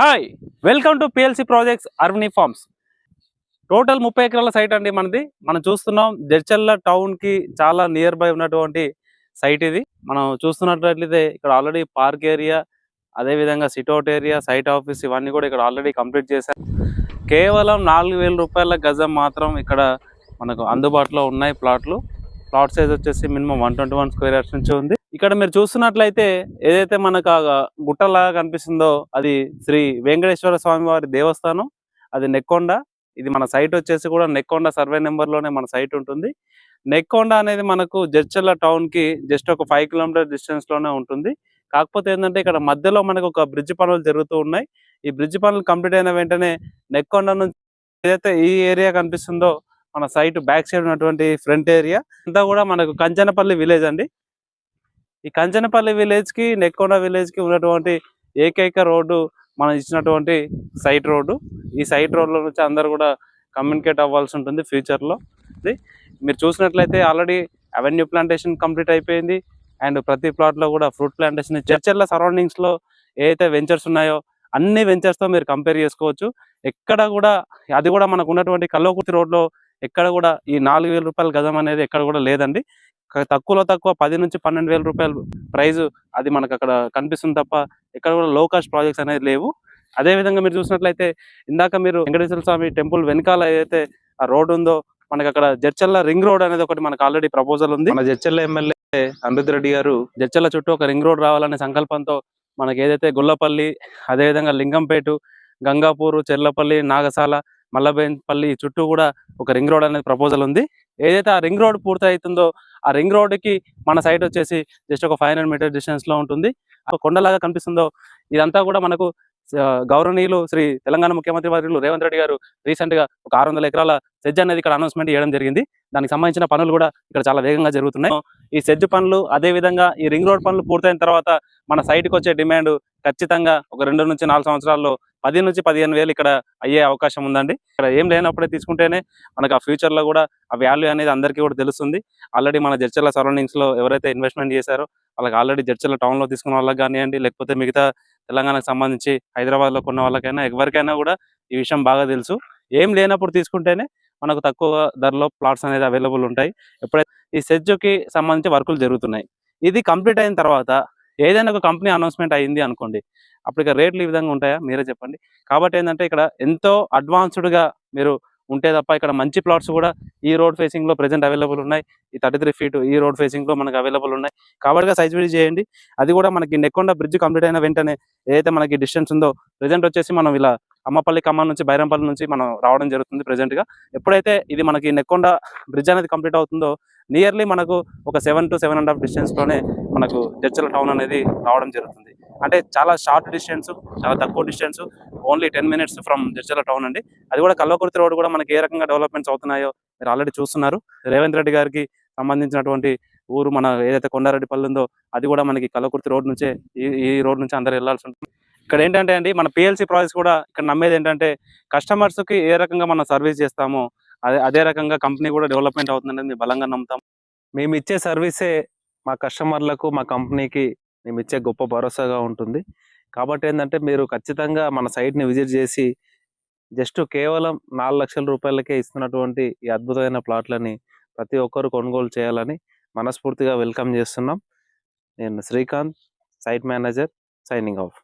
Hi, welcome to PLC projects అర్బనీ farms. Total 30 ఎకరాల site అండి మనది. మనం చూస్తున్నాం జడ్చర్ల టౌన్ కి చాలా నియర్ బై ఉన్నటువంటి సైట్ ఇది. మనం చూస్తున్నట్లయితే ఇక్కడ ఆల్రెడీ పార్క్ ఏరియా, అదేవిధంగా సిట్అవుట్ ఏరియా, సైట్ ఆఫీస్ ఇవన్నీ కూడా ఇక్కడ ఆల్రెడీ కంప్లీట్ చేశారు. కేవలం 4,000 రూపాయల గజం మాత్రం ఇక్కడ మనకు అందుబాటులో ఉన్నాయి ప్లాట్లు. ప్లాట్ సైజ్ వచ్చేసి మినిమం 121 స్క్వేర్ యార్డ్స్ నుంచి ఉంది. ఇక్కడ మీరు చూస్తున్నట్లయితే ఏదైతే మనకు గుట్టలాగా కనిపిస్తుందో అది శ్రీ వెంకటేశ్వర స్వామి వారి దేవస్థానం. అది నెక్కొండ. ఇది మన సైట్ వచ్చేసి కూడా నెక్కొండ సర్వే నెంబర్లోనే మన సైట్ ఉంటుంది. నెక్కొండ అనేది మనకు జడ్చర్ల టౌన్కి జస్ట్ ఒక 5 కిలోమీటర్ డిస్టెన్స్లోనే ఉంటుంది. కాకపోతే ఏంటంటే ఇక్కడ మధ్యలో మనకు ఒక బ్రిడ్జ్ పనులు జరుగుతూ ఉన్నాయి. ఈ బ్రిడ్జ్ పనులు కంప్లీట్ అయిన వెంటనే నెక్కొండ నుంచి ఏదైతే ఈ ఏరియా కనిపిస్తుందో మన సైట్ బ్యాక్ సైడ్ ఉన్నటువంటి ఫ్రంట్ ఏరియా అంతా కూడా మనకు కంచనపల్లి విలేజ్ అండి. ఈ కంచనపల్లి విలేజ్ కి నెక్కొండ విలేజ్ కి ఉన్నటువంటి ఏకైక రోడ్డు మనం ఇచ్చినటువంటి సైట్ రోడ్డు. ఈ సైట్ రోడ్లో నుంచి అందరు కూడా కమ్యూనికేట్ అవ్వాల్సి ఉంటుంది ఫ్యూచర్లో. మీరు చూసినట్లయితే ఆల్రెడీ అవెన్యూ ప్లాంటేషన్ కంప్లీట్ అయిపోయింది. అండ్ ప్రతి ప్లాట్లో కూడా ఫ్రూట్ ప్లాంటేషన్. చర్చర్ల సరౌండింగ్స్లో ఏదైతే వెంచర్స్ ఉన్నాయో అన్ని వెంచర్స్తో మీరు కంపేర్ చేసుకోవచ్చు. ఎక్కడ కూడా అది కూడా మనకు ఉన్నటువంటి కల్వకుర్తి రోడ్లో ఎక్కడ కూడా ఈ 4,000 రూపాయల గజం అనేది ఎక్కడ కూడా లేదండి. తక్కువలో తక్కువ 10 నుంచి 12,000 రూపాయలు ప్రైజ్ అది మనకు అక్కడ కనిపిస్తుంది తప్ప ఎక్కడ కూడా లో కాస్ట్ ప్రాజెక్ట్స్ అనేది లేవు. అదేవిధంగా మీరు చూసినట్లయితే ఇందాక మీరు వెంకటేశ్వర స్వామి టెంపుల్ వెనకాల ఏదైతే ఆ రోడ్ ఉందో మనకి అక్కడ జడ్చర్ల రింగ్ రోడ్ అనేది ఒకటి మనకు ఆల్రెడీ ప్రపోజల్ ఉంది. మన జడ్చర్ల ఎమ్మెల్యే అమృత్ రెడ్డి గారు జడ్చర్ల చుట్టూ ఒక రింగ్ రోడ్ రావాలనే సంకల్పంతో మనకి ఏదైతే గుల్లపల్లి, అదేవిధంగా లింగంపేట, గంగాపూర్, చెర్లపల్లి, నాగసాల, మల్లబేన్పల్లి చుట్టూ కూడా ఒక రింగ్ రోడ్ అనేది ప్రపోజల్ ఉంది. ఏదైతే ఆ రింగ్ రోడ్ పూర్తి అవుతుందో ఆ రింగ్ రోడ్డుకి మన సైట్ వచ్చేసి జస్ట్ ఒక 500 మీటర్ డిస్టెన్స్లో ఉంటుంది. కొండలాగా కనిపిస్తుందో ఇదంతా కూడా మనకు గౌరవనీయులు శ్రీ తెలంగాణ ముఖ్యమంత్రి వర్యులు రేవంత్ రెడ్డి గారు రీసెంట్గా ఒక 600 ఎకరాల సెజ్ అనేది ఇక్కడ అనౌన్స్మెంట్ చేయడం జరిగింది. దానికి సంబంధించిన పనులు కూడా ఇక్కడ చాలా వేగంగా జరుగుతున్నాయి. ఈ సెజ్ పనులు అదేవిధంగా ఈ రింగ్ రోడ్ పనులు పూర్తయిన తర్వాత మన సైట్కి వచ్చే డిమాండ్ ఖచ్చితంగా ఒక 2 నుంచి 4 సంవత్సరాల్లో 10 నుంచి 15,000 ఇక్కడ అయ్యే అవకాశం ఉందండి. ఇక్కడ ఏం లేనప్పుడే తీసుకుంటేనే మనకు ఆ ఫ్యూచర్లో కూడా ఆ వాల్యూ అనేది అందరికీ కూడా తెలుస్తుంది. ఆల్రెడీ మన జడ్చర్ల సరౌండింగ్స్లో ఎవరైతే ఇన్వెస్ట్మెంట్ చేశారో వాళ్ళకి ఆల్రెడీ జడ్చర్ల టౌన్లో తీసుకున్న వాళ్ళకి కానివ్వండి, లేకపోతే మిగతా తెలంగాణకు సంబంధించి హైదరాబాద్లో కొన్న వాళ్ళకైనా ఎవరికైనా కూడా ఈ విషయం బాగా తెలుసు. ఏం లేనప్పుడు తీసుకుంటేనే మనకు తక్కువ ధరలో ప్లాట్స్ అనేది అవైలబుల్ ఉంటాయి. ఎప్పుడైతే ఈ సెజ్కి సంబంధించి వర్కులు జరుగుతున్నాయి, ఇది కంప్లీట్ అయిన తర్వాత ఏదైనా ఒక కంపెనీ అనౌన్స్మెంట్ అయింది అనుకోండి, అప్పుడు ఇక రేట్లు ఈ విధంగా ఉంటాయా మీరే చెప్పండి. కాబట్టి ఏంటంటే ఇక్కడ ఎంతో అడ్వాన్స్డ్గా మీరు ఉంటే తప్ప ఇక్కడ మంచి ప్లాట్స్ కూడా ఈ రోడ్ ఫేసింగ్లో ప్రజెంట్ అవైలబుల్ ఉన్నాయి. ఈ 33 ఫీట్ ఈ రోడ్ ఫేసింగ్లో మనకు అవైలబుల్ ఉన్నాయి. కాబట్టి సైజ్ విడి చేయండి. అది కూడా మనకి నెక్కొండ బ్రిడ్జ్ కంప్లీట్ అయిన వెంటనే ఏదైతే మనకి డిస్టెన్స్ ఉందో ప్రజెంట్ వచ్చేసి మనం ఇలా అమ్మపల్లి, ఖమ్మం నుంచి, బైరంపల్లి నుంచి మనం రావడం జరుగుతుంది ప్రజెంట్గా. ఎప్పుడైతే ఇది మనకి నెక్కొండ బ్రిడ్జ్ అనేది కంప్లీట్ అవుతుందో నియర్లీ మనకు ఒక 7 to 7.5 డిస్టెన్స్లోనే మనకు జడ్చర్ల టౌన్ అనేది రావడం జరుగుతుంది. అంటే చాలా షార్ట్ డిస్టెన్స్, చాలా తక్కువ distance, only 10 minutes from Jadcherla town అండి. అది కూడా కల్వకుర్తి రోడ్ కూడా మనకి ఏ రకంగా డెవలప్మెంట్స్ అవుతున్నాయో మీరు ఆల్రెడీ చూస్తున్నారు. రేవంత్ రెడ్డి గారికి సంబంధించినటువంటి ఊరు మన ఏదైతే కొండారెడ్డిపల్లి ఉందో అది కూడా మనకి కల్వకుర్తి రోడ్ నుంచే ఈ రోడ్ నుంచి అందరు వెళ్ళాల్సి ఉంటుంది. ఇక్కడ ఏంటంటే అండి మన పిఎల్సి ప్రాజెక్ట్స్ కూడా ఇక్కడ నమ్మేది ఏంటంటే కస్టమర్స్కి ఏ రకంగా మనం సర్వీస్ చేస్తామో అదే రకంగా కంపెనీ కూడా డెవలప్మెంట్ అవుతుందని మేము బలంగా నమ్ముతాం. మేము ఇచ్చే సర్వీసే మా కస్టమర్లకు, మా కంపెనీకి మేము ఇచ్చే గొప్ప భరోసాగా ఉంటుంది. కాబట్టి ఏంటంటే మీరు ఖచ్చితంగా మన సైట్ని విజిట్ చేసి జస్ట్ కేవలం 4 లక్షల రూపాయలకే ఇస్తున్నటువంటి ఈ అద్భుతమైన ప్లాట్లని ప్రతి ఒక్కరు కొనుగోలు చేయాలని మనస్ఫూర్తిగా వెల్కమ్ చేస్తున్నాం. నేను Srikanth, site manager, signing of.